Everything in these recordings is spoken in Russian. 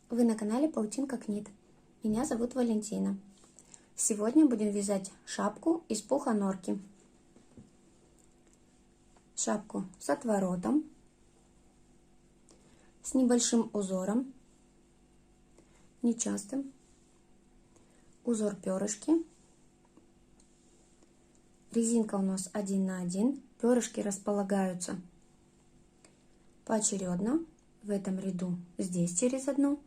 Вы на канале Паутинка Книт. Меня зовут Валентина. Сегодня будем вязать шапку из пуха норки. Шапку с отворотом, с небольшим узором, нечастым, узор перышки. Резинка у нас 1 на 1, перышки располагаются поочередно в этом ряду, здесь через одну,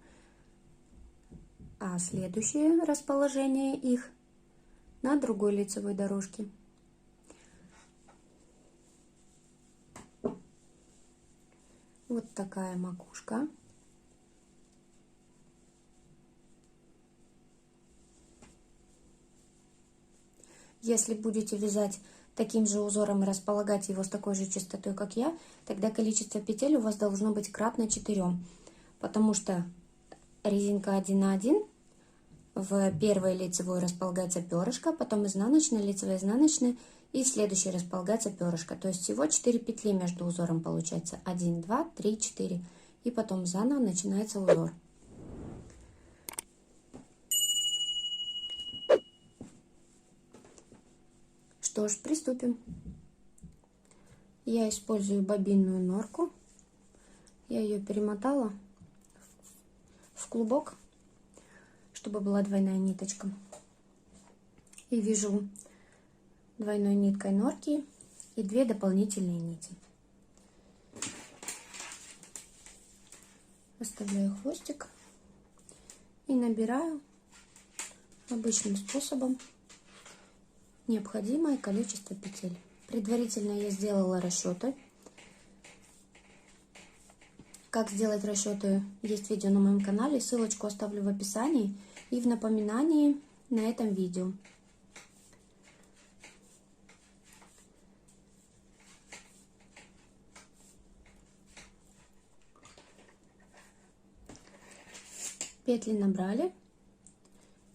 а следующее расположение их на другой лицевой дорожке. Вот такая макушка. Если будете вязать таким же узором и располагать его с такой же частотой, как я, тогда количество петель у вас должно быть кратно 4, потому что резинка 1 на 1, в первой лицевой располагается перышко, потом изнаночная, лицевая, изнаночная, и в следующей располагается перышко. То есть всего 4 петли между узором получается. 1, 2, 3, 4. И потом заново начинается узор. Что ж, приступим. Я использую бобинную норку. Я ее перемотала в клубок, чтобы была двойная ниточка. И вяжу двойной ниткой норки и 2 дополнительные нити. Оставляю хвостик и набираю обычным способом необходимое количество петель. Предварительно я сделала расчеты. Как сделать расчеты, есть видео на моем канале, ссылочку оставлю в описании и в напоминании на этом видео. Петли набрали.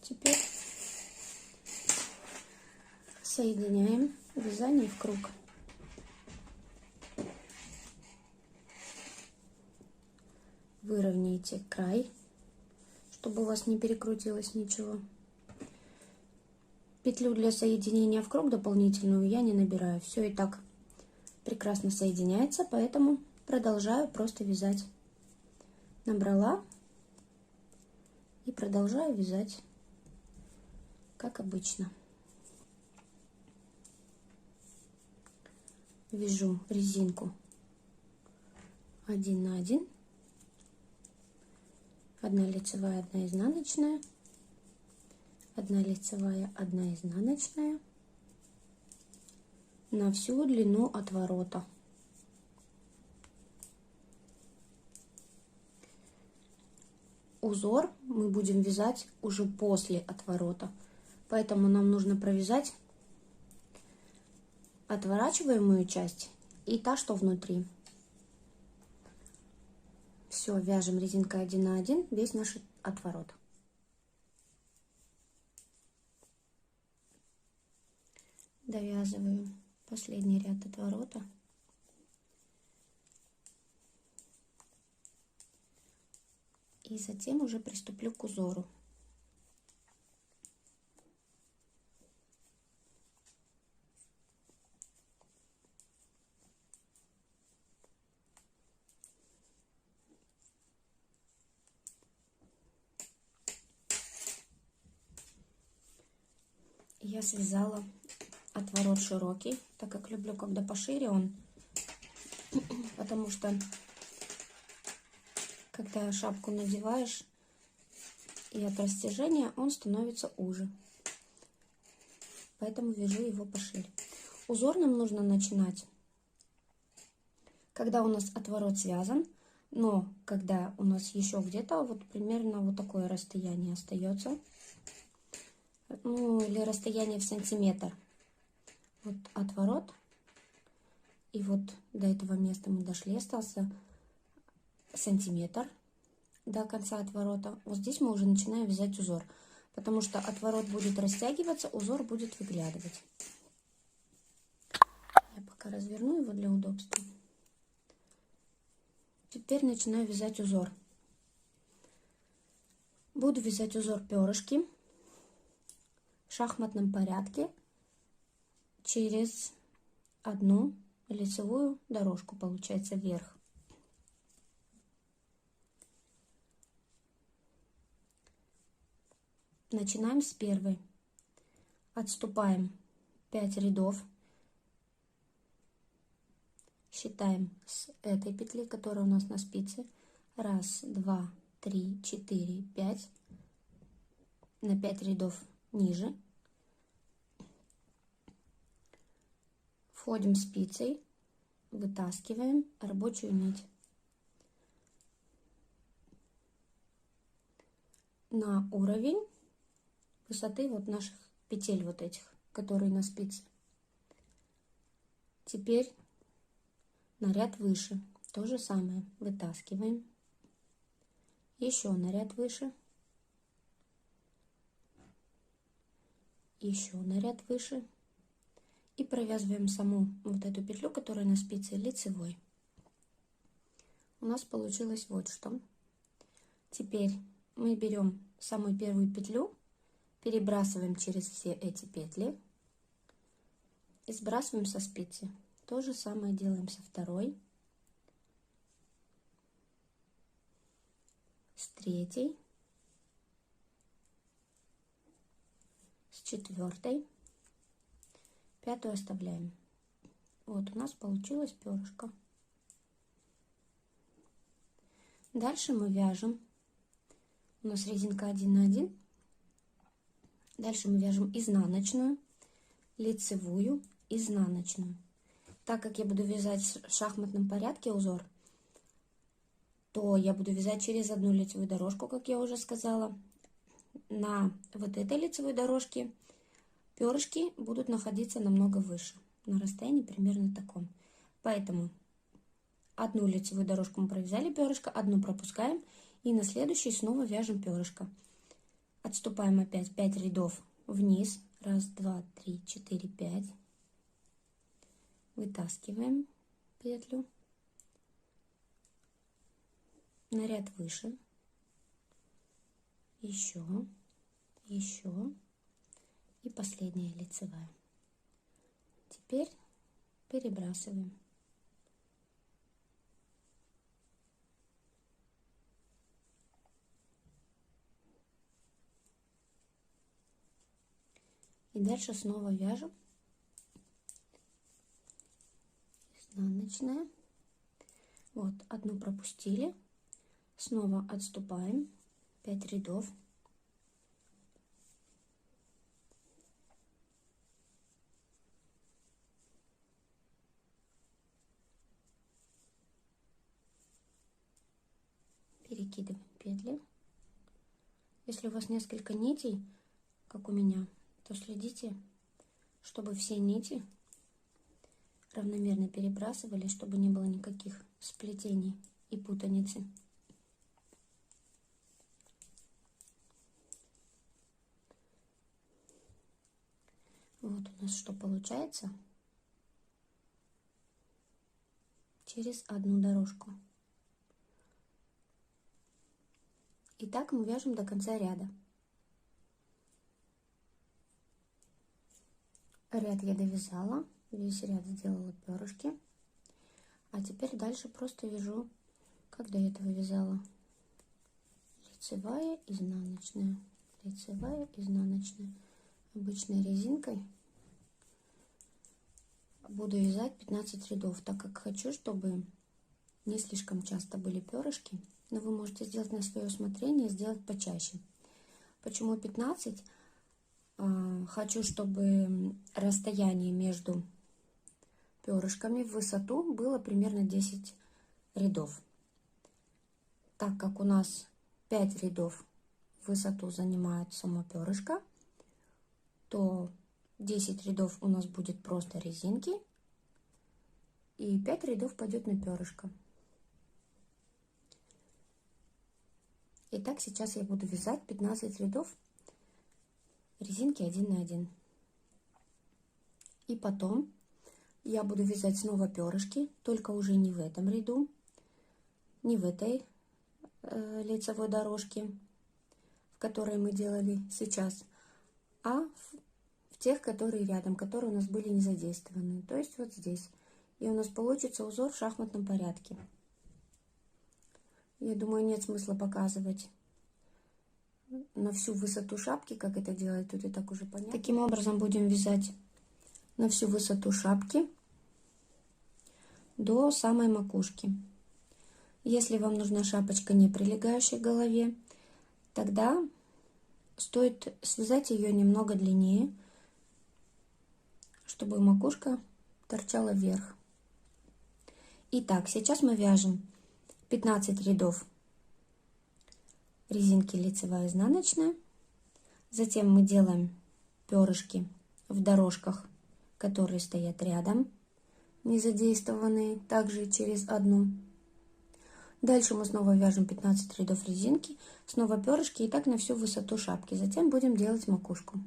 Теперь соединяем вязание в круг. Выровняйте край, чтобы у вас не перекрутилось ничего. Петлю для соединения в круг дополнительную я не набираю. Все и так прекрасно соединяется, поэтому продолжаю просто вязать. Набрала и продолжаю вязать, как обычно. Вяжу резинку 1 на 1, 1 лицевая, 1 изнаночная, 1 лицевая, 1 изнаночная на всю длину отворота. Узор мы будем вязать уже после отворота, поэтому нам нужно провязать отворачиваемую часть и та, что внутри. Все, вяжем резинкой 1 на 1 весь наш отворот. Довязываю последний ряд отворота. И затем уже приступлю к узору. Я связала отворот широкий, так как люблю, когда пошире он, потому что когда шапку надеваешь и от растяжения он становится уже, поэтому вяжу его пошире. Узор нам нужно начинать, когда у нас отворот связан, но когда у нас еще где-то вот примерно вот такое расстояние остается, ну или расстояние в сантиметр. Вот отворот, и вот до этого места мы дошли, остался сантиметр до конца отворота. Вот здесь мы уже начинаем вязать узор, потому что отворот будет растягиваться, узор будет выглядывать. Я пока разверну его для удобства. Теперь начинаю вязать узор. Буду вязать узор перышки в шахматном порядке через одну лицевую дорожку, получается, вверх. Начинаем с первой. Отступаем 5 рядов. Считаем с этой петли, которая у нас на спице. 1, 2, 3, 4, 5. На 5 рядов ниже. Входим спицей, вытаскиваем рабочую нить на уровень высоты вот наших петель, вот этих, которые на спице. Теперь на ряд выше то же самое, вытаскиваем, еще на ряд выше, еще на ряд выше и провязываем саму вот эту петлю, которая на спице, лицевой. У нас получилось вот что. Теперь мы берем самую первую петлю, перебрасываем через все эти петли и сбрасываем со спицы. То же самое делаем со второй, с третьей, с четвертой, пятую оставляем. Вот у нас получилось перышко. Дальше мы вяжем. У нас резинка 1 на 1. Дальше мы вяжем изнаночную, лицевую, изнаночную. Так как я буду вязать в шахматном порядке узор, то я буду вязать через одну лицевую дорожку, как я уже сказала. На вот этой лицевой дорожке перышки будут находиться намного выше, на расстоянии примерно таком. Поэтому одну лицевую дорожку мы провязали перышко, одну пропускаем и на следующей снова вяжем перышко. Отступаем опять 5 рядов вниз. 1, 2, 3, 4, 5. Вытаскиваем петлю на ряд выше. Еще и последняя лицевая. Теперь перебрасываем. И дальше снова вяжем изнаночная. Вот, одну пропустили. Снова отступаем 5 рядов. Перекидываем петли. Если у вас несколько нитей, как у меня, то следите, чтобы все нити равномерно перебрасывали, чтобы не было никаких сплетений и путаницы. Вот у нас что получается через одну дорожку. И так мы вяжем до конца ряда. Ряд я довязала, весь ряд сделала перышки. А теперь дальше просто вяжу, как до этого вязала. Лицевая, изнаночная, лицевая, изнаночная. Обычной резинкой буду вязать 15 рядов, так как хочу, чтобы не слишком часто были перышки. Но вы можете сделать на свое усмотрение, сделать почаще. Почему 15? Хочу, чтобы расстояние между перышками в высоту было примерно 10 рядов. Так как у нас 5 рядов в высоту занимает само перышко, то 10 рядов у нас будет просто резинки, и 5 рядов пойдет на перышко. Итак, сейчас я буду вязать 15 рядов резинки 1 на 1. И потом я буду вязать снова перышки, только уже не в этом ряду, не в этой лицевой дорожке. в которые мы делали сейчас, а в тех, которые рядом, которые у нас были не задействованы. То есть вот здесь. И у нас получится узор в шахматном порядке. Я думаю, нет смысла показывать на всю высоту шапки, как это делать, тут и так уже понятно. Таким образом будем вязать на всю высоту шапки до самой макушки. Если вам нужна шапочка, не прилегающая к голове, тогда стоит связать ее немного длиннее, чтобы макушка торчала вверх. Итак, сейчас мы вяжем 15 рядов резинки лицевая, изнаночная. Затем мы делаем перышки в дорожках, которые стоят рядом, не задействованные, также через одну. Дальше мы снова вяжем 15 рядов резинки, снова перышки и так на всю высоту шапки. Затем будем делать макушку.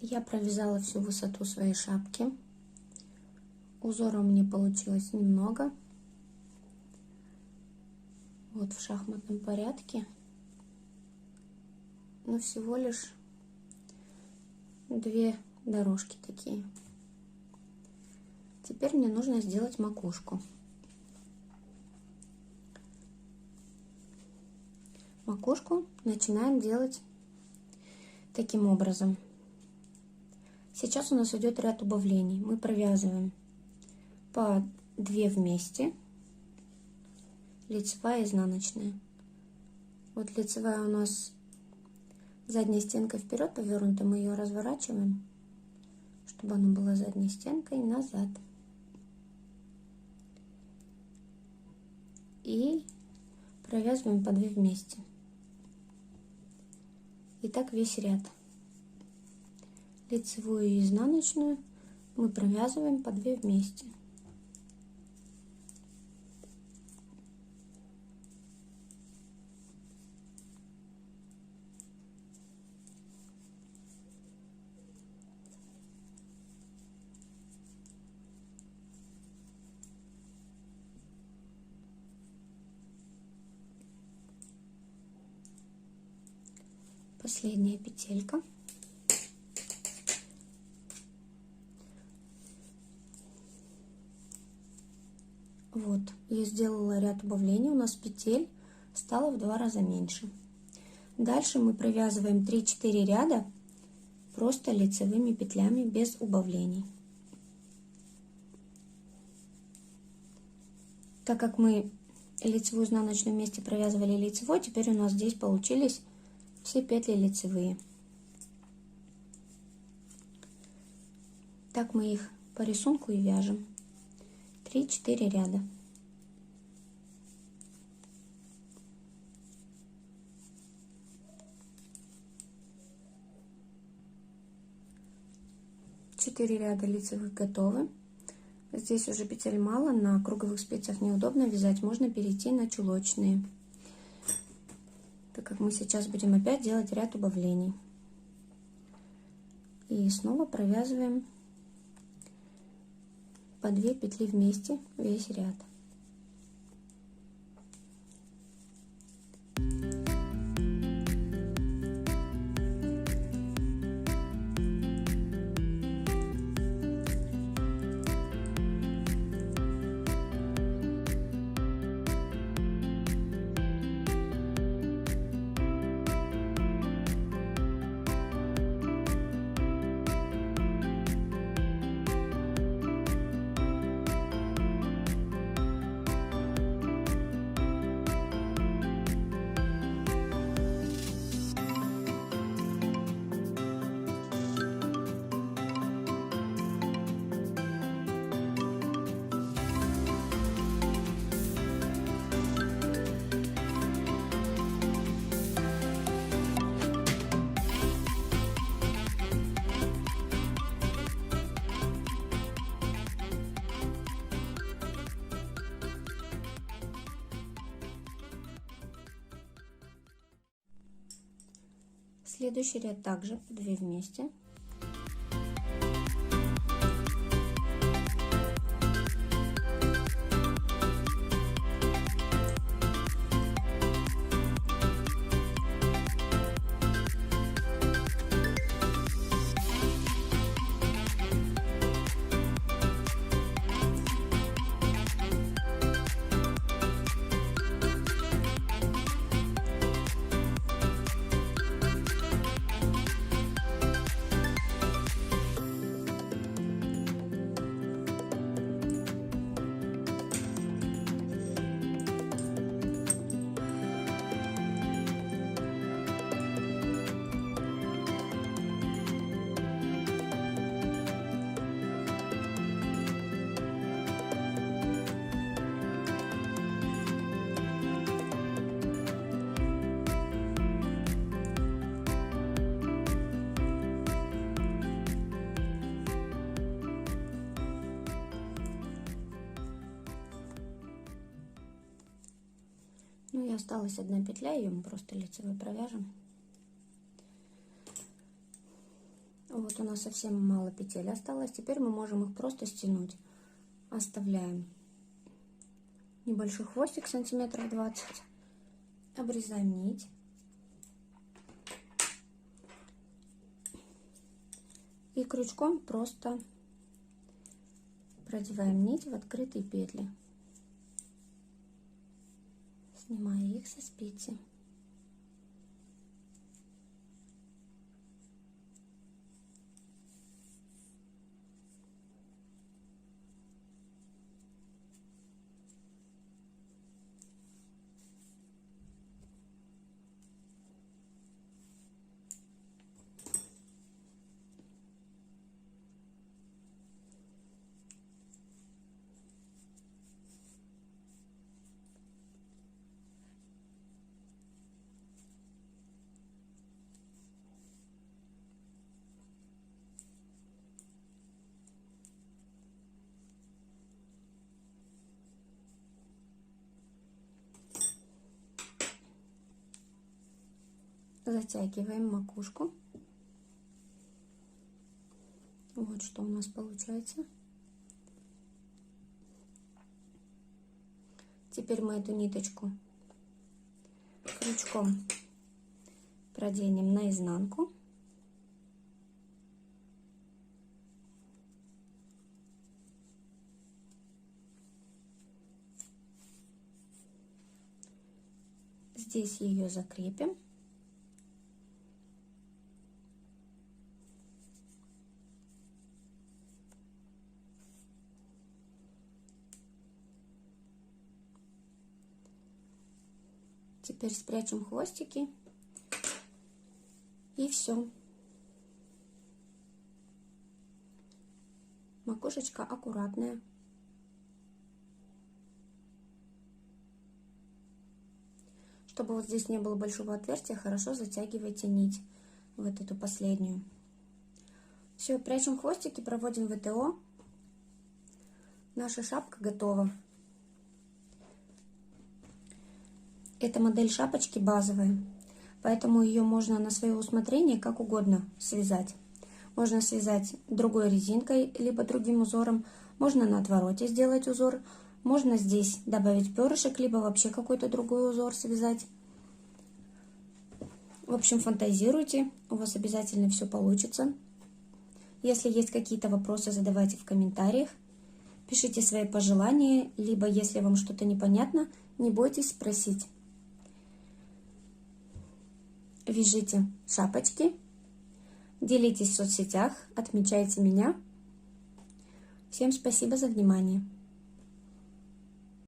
Я провязала всю высоту своей шапки. Узора у меня получилось немного. Вот в шахматном порядке. Но всего лишь 2 дорожки такие. Теперь мне нужно сделать макушку. Макушку начинаем делать таким образом. Сейчас у нас идет ряд убавлений. Мы провязываем по 2 вместе, лицевая и изнаночная. Вот лицевая у нас задняя стенка вперед повернута, мы ее разворачиваем, чтобы она была задней стенкой назад. И провязываем по 2 вместе. И так весь ряд. Лицевую и изнаночную мы провязываем по 2 вместе. Последняя петелька. Вот, я сделала ряд убавлений, у нас петель стало в 2 раза меньше. Дальше мы провязываем 3-4 ряда просто лицевыми петлями без убавлений. Так как мы лицевую изнаночную вместе провязывали лицевой, теперь у нас здесь получились все петли лицевые. Так мы их по рисунку и вяжем. 3-4 ряда. Четыре ряда лицевых готовы. Здесь уже петель мало, на круговых спицах неудобно вязать, можно перейти на чулочные, так как мы сейчас будем опять делать ряд убавлений. И снова провязываем по 2 петли вместе весь ряд. Следующий ряд также по 2 вместе. Ну и осталась одна петля, ее мы просто лицевой провяжем. Вот у нас совсем мало петель осталось. Теперь мы можем их просто стянуть. Оставляем небольшой хвостик, сантиметров 20. Обрезаем нить. И крючком просто продеваем нить в открытые петли, снимая их со спицы. Затягиваем макушку. Вот что у нас получается. Теперь мы эту ниточку крючком проденем наизнанку. Здесь ее закрепим. Теперь спрячем хвостики. И все. Макушечка аккуратная. Чтобы вот здесь не было большого отверстия, хорошо затягивайте нить, вот эту последнюю. Все, прячем хвостики, проводим ВТО. Наша шапка готова. Эта модель шапочки базовая, поэтому ее можно на свое усмотрение как угодно связать. Можно связать другой резинкой, либо другим узором. Можно на отвороте сделать узор. Можно здесь добавить перышек, либо вообще какой-то другой узор связать. В общем, фантазируйте, у вас обязательно все получится. Если есть какие-то вопросы, задавайте в комментариях. Пишите свои пожелания, либо если вам что-то непонятно, не бойтесь спросить. Вяжите шапочки, делитесь в соцсетях, отмечайте меня. Всем спасибо за внимание.